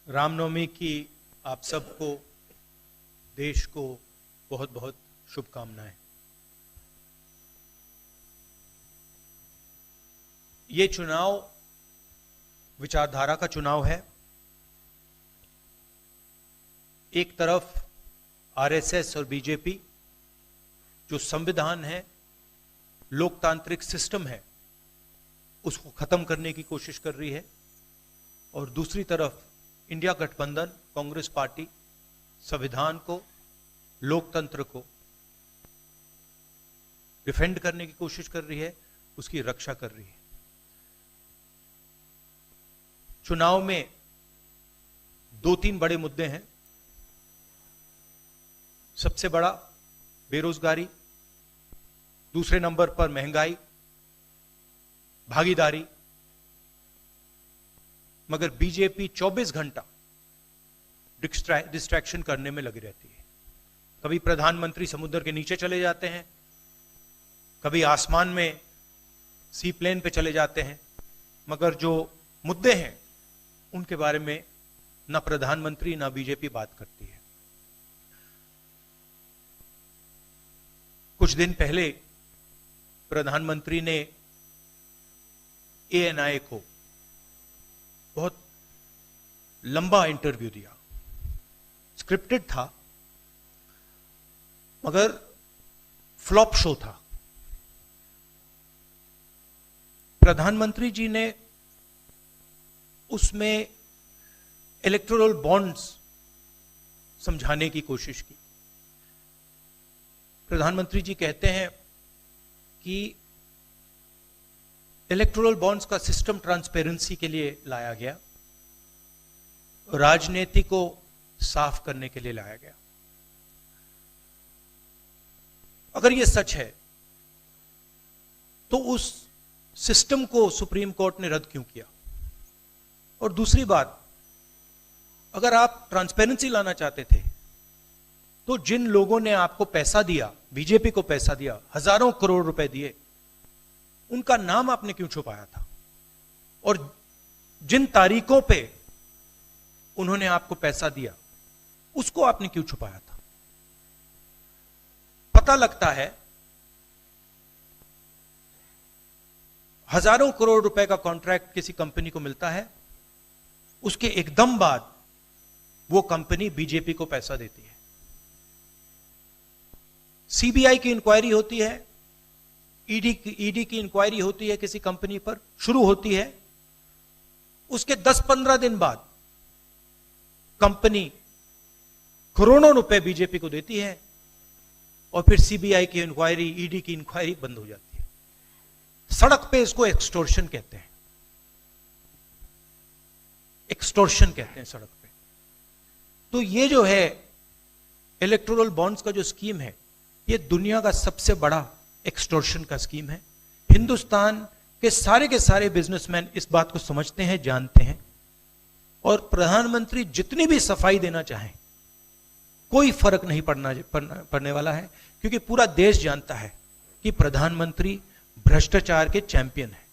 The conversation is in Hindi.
रामनवमी की आप सबको, देश को बहुत बहुत शुभकामनाएं। ये चुनाव विचारधारा का चुनाव है। एक तरफ आरएसएस और बीजेपी जो संविधान है, लोकतांत्रिक सिस्टम है, उसको खत्म करने की कोशिश कर रही है, और दूसरी तरफ इंडिया गठबंधन कांग्रेस पार्टी संविधान को, लोकतंत्र को डिफेंड करने की कोशिश कर रही है, उसकी रक्षा कर रही है। चुनाव में दो तीन बड़े मुद्दे हैं। सबसे बड़ा बेरोजगारी, दूसरे नंबर पर महंगाई, भागीदारी। मगर बीजेपी 24 घंटा डिस्ट्रैक्शन करने में लगी रहती है। कभी प्रधानमंत्री समुद्र के नीचे चले जाते हैं, कभी आसमान में सी प्लेन पे चले जाते हैं, मगर जो मुद्दे हैं उनके बारे में ना प्रधानमंत्री ना बीजेपी बात करती है। कुछ दिन पहले प्रधानमंत्री ने एएनआई को बहुत लंबा इंटरव्यू दिया। स्क्रिप्टेड था, मगर फ्लॉप शो था। प्रधानमंत्री जी ने उसमें इलेक्टोरल बॉन्ड्स समझाने की कोशिश की। प्रधानमंत्री जी कहते हैं कि इलेक्टोरल बॉन्ड्स का सिस्टम ट्रांसपेरेंसी के लिए लाया गया, राजनीति को साफ करने के लिए लाया गया। अगर यह सच है तो उस सिस्टम को सुप्रीम कोर्ट ने रद्द क्यों किया? और दूसरी बात, अगर आप ट्रांसपेरेंसी लाना चाहते थे तो जिन लोगों ने आपको पैसा दिया, बीजेपी को पैसा दिया, हजारों करोड़ रुपए दिए, उनका नाम आपने क्यों छुपाया था? और जिन तारीखों पे उन्होंने आपको पैसा दिया, उसको आपने क्यों छुपाया था? पता लगता है हजारों करोड़ रुपए का कॉन्ट्रैक्ट किसी कंपनी को मिलता है, उसके एकदम बाद वो कंपनी बीजेपी को पैसा देती है। सीबीआई की इंक्वायरी होती है, ईडी की इंक्वायरी होती है, किसी कंपनी पर शुरू होती है। उसके 10-15 दिन बाद कंपनी करोड़ों रुपए बीजेपी को देती है, और फिर सीबीआई की इंक्वायरी, ईडी की इंक्वायरी बंद हो जाती है। सड़क पे इसको एक्सटॉर्शन कहते हैं। एक्सटॉर्शन कहते हैं सड़क पे। तो ये जो है इलेक्टोरल बॉन्ड्स का जो स्कीम है, ये दुनिया का सबसे बड़ा एक्सटॉर्शन का स्कीम है। हिंदुस्तान के सारे बिजनेसमैन इस बात को समझते हैं, जानते हैं, और प्रधानमंत्री जितनी भी सफाई देना चाहें कोई फर्क नहीं पड़ने वाला है, क्योंकि पूरा देश जानता है कि प्रधानमंत्री भ्रष्टाचार के चैंपियन है।